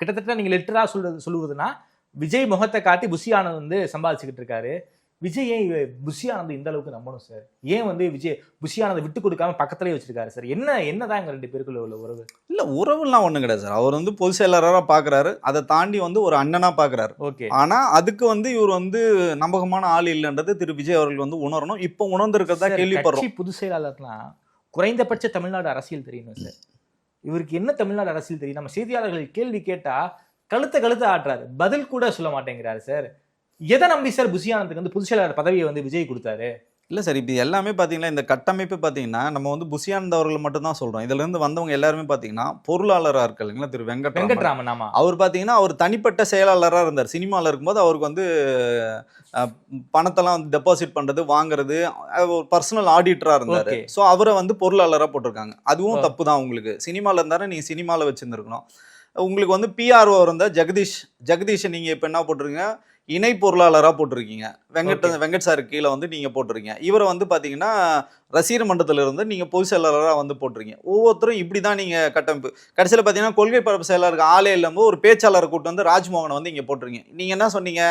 கிட்டத்தட்ட நீங்க லிட்டரா சொல்லுவதுன்னா விஜய் முகத்தை காட்டி புஷி ஆனந்த் வந்து சம்பாதிச்சுக்கிட்டு இருக்காரு. விஜய் ஏன் புஷி ஆனந்த் இந்த அளவுக்கு நம்பணும் சார்? ஏன் வந்து விஜய் புஷி ஆனந்த் விட்டு கொடுக்காம பக்கத்துலயே வச்சிருக்காரு சார்? என்னதான் எங்க 2 பேருக்குள்ள உள்ள உறவு? இல்ல உறவுலாம் ஒண்ணும் கிடையாது சார். அவர் வந்து பொதுச் செயலாளரா பாக்குறாரு, அதை தாண்டி வந்து ஒரு அண்ணனா பாக்குறாரு. ஓகே. ஆனா அதுக்கு வந்து இவர் வந்து நம்பகமான ஆள் இல்லைன்றது திரு விஜய் அவர்கள் வந்து உணரணும். இப்போ உணர்ந்திருக்கிறதா கேள்விப்படுறோம். பொதுச் செயலாளர்லாம் குறைந்தபட்ச தமிழ்நாடு அரசியல் தெரியணும் சார். இவருக்கு என்ன தமிழ்நாடு அரசியல் தெரியும்? நம்ம செய்தியாளர்கள் கேள்வி கேட்டா கழுத்த ஆட்டுறாரு, பதில் கூட சொல்ல மாட்டேங்கிறாரு சார். எதை நம்பி சார் புஷி ஆனந்துக்கு வந்து பொதுச் செயலாளர் பதவியை வந்து விஜய் கொடுத்தாரு? இல்ல சார், இப்போ எல்லாமே பாத்தீங்கன்னா இந்த கட்டமைப்பு பாத்தீங்கன்னா நம்ம வந்து புஷி ஆனந்த் அவர்கள் மட்டும் தான் சொல்றோம். இதுல இருந்து வந்தவங்க எல்லாருமே பாத்தீங்கன்னா பொருளாளரா இருக்கு இல்லைங்களா திரு வெங்கட்ராமன். ஆமா, அவர் பாத்தீங்கன்னா அவர் தனிப்பட்ட செயலாளரா இருந்தார். சினிமாவில் இருக்கும்போது அவருக்கு வந்து பணத்தெல்லாம் வந்து டெபாசிட் பண்றது வாங்குறது பர்சனல் ஆடிட்டரா இருந்தாரு. ஸோ அவரை வந்து பொருளாளராக போட்டிருக்காங்க. அதுவும் தப்பு தான். உங்களுக்கு சினிமாவில் இருந்தாரு, நீங்க சினிமாவில் வச்சிருந்துருக்கணும். உங்களுக்கு வந்து பிஆர்ஓ இருந்தா ஜெகதீஷ் நீங்க இப்ப என்ன போட்டிருக்கீங்க, இணை பொருளாளராக போட்டிருக்கீங்க. வெங்கட் சார் கீழே வந்து நீங்க போட்டிருக்கீங்க. இவரை வந்து பாத்தீங்கன்னா ரசிகர் மன்றத்துல இருந்து நீங்க பொதுச் செயலாளராக வந்து போட்டிருக்கீங்க. ஒவ்வொருத்தரும் இப்படிதான் நீங்க கட்டமைப்பு. கடைசியில் பாத்தீங்கன்னா கொள்கை பரப்பு செயலாளருக்கு ஆளே இல்லாமல் ஒரு பேச்சாளரை கூட்டு வந்து ராஜ்மோகனை வந்து இங்க போட்டிருக்கீங்க. நீங்க என்ன சொன்னீங்க?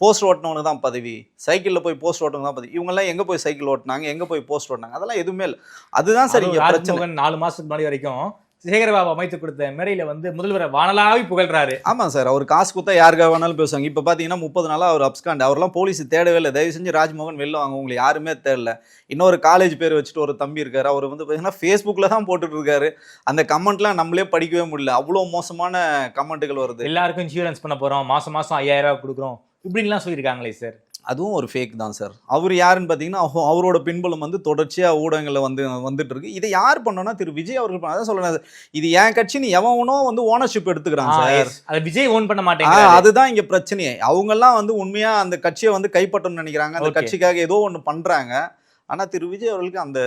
போஸ்ட் ஓட்டினவனுக்கு தான் பதவி, சைக்கிளில் போய் போஸ்ட் ஓட்டணும் தான் பதவி. இவங்கெல்லாம் எங்க போய் சைக்கிள் ஓட்டினாங்க, எங்க போய் போஸ்ட் ஓட்டினாங்க? அதெல்லாம் எதுவுமே இல்லை. அதுதான் சரி. ராஜ்மோகன் 4 மாசத்துக்கு முன்னாடி வரைக்கும் சேகர்பாபு அமைத்து கொடுத்த மேடையில வந்து முதல்வரை வானலாவி புகழ்றாரு. ஆமா சார், அவர் காசு கொடுத்தா யாருக்காக வேணாலும் பேசுவாங்க. இப்ப பாத்தீங்கன்னா 30 நாளா அவர் அப்ஸ்காண்ட். அவர்லாம் போலீஸ் தேடவே இல்லை. தயவு செஞ்சு ராஜ்மோகன் வெளில வாங்க, உங்களுக்கு யாருமே தேடல. இன்னொரு காலேஜ் பேர் வச்சுட்டு ஒரு தம்பி இருக்காரு, அவர் வந்து பாத்தீங்கன்னா ஃபேஸ்புக்ல தான் போட்டுட்டு இருக்காரு. அந்த கமெண்ட்லாம் நம்மளே படிக்கவே முடியல, அவ்வளவு மோசமான கமெண்ட்டுகள் வருது. எல்லாருக்கும் இன்சூரன்ஸ் பண்ண போறோம், மாசம் 5000 ரூபாய் கொடுக்குறோம் இப்படின்லாம் சொல்லியிருக்காங்களே சார். அதுவும் ஒரு ஃபேக் தான் சார். அவர் யாருன்னு பார்த்தீங்கன்னா அவரோட பின்புலம் வந்து தொடர்ச்சியாக ஊடகங்களில் வந்துட்டு இருக்கு. இதை யார் பண்ணோன்னா திரு விஜய் அவர்கள் பண்ண. அதான் சொல்றேன், இது என் கட்சின்னு எவனோ வந்து ஓனர்ஷிப் எடுத்துக்கிறான் சார். அதை விஜய் ஓன் பண்ண மாட்டேங்க. அதுதான் இங்க பிரச்சனையே. அவங்கெல்லாம் வந்து உண்மையா அந்த கட்சியை வந்து கைப்பற்றணும்னு நினைக்கிறாங்க, அந்த கட்சிக்காக ஏதோ ஒன்று பண்றாங்க. ஆனா திரு விஜய் அவர்களுக்கு அந்த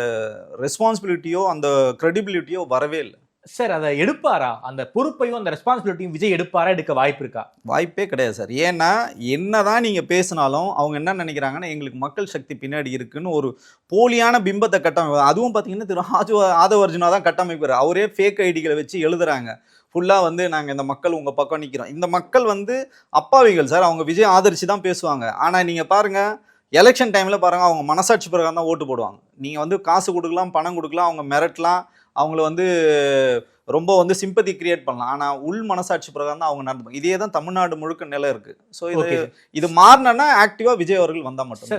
ரெஸ்பான்சிபிலிட்டியோ அந்த கிரெடிபிலிட்டியோ வரவே இல்லை சார். அதை எடுப்பாரா? அந்த பொறுப்பையும் அந்த ரெஸ்பான்சிபிலிட்டியும் விஜய் எடுப்பாரா? எடுக்க வாய்ப்பு இருக்கா? வாய்ப்பே கிடையாது சார். ஏன்னா என்னதான் நீங்க பேசினாலும் அவங்க என்ன நினைக்கிறாங்கன்னா, எங்களுக்கு மக்கள் சக்தி பின்னாடி இருக்குன்னு ஒரு போலியான பிம்பத்தை கட்டமைப்பு. அதுவும் பார்த்தீங்கன்னா திரு ஆதவர்ஜுனா தான் கட்டமைப்பார். அவரே ஃபேக் ஐடிகளை வச்சு எழுதுறாங்க. ஃபுல்லாக வந்து நாங்கள் இந்த மக்கள் உங்கள் பக்கம் நிற்கிறோம். இந்த மக்கள் வந்து அப்பாவிகள் சார். அவங்க விஜய் ஆதரிச்சு தான் பேசுவாங்க. ஆனால் நீங்கள் பாருங்க, எலெக்ஷன் டைமில் பாருங்க, அவங்க மனசாட்சி பிரகாரம் தான் ஓட்டு போடுவாங்க. நீங்கள் வந்து காசு கொடுக்கலாம், பணம் கொடுக்கலாம், அவங்க மிரட்டலாம், அவங்கள வந்து ரொம்ப வந்து சிம்பத்தி கிரியேட் பண்ணலாம். ஆனால் உள் மனசாட்சி பிரகாரம் தான் அவங்க நடந்துப்பாங்க. இதே தான் தமிழ்நாடு முழுக்க நிலை இருக்கு. ஸோ இது மாறினா ஆக்டிவாக விஜய் அவர்கள் வந்தால் மட்டும்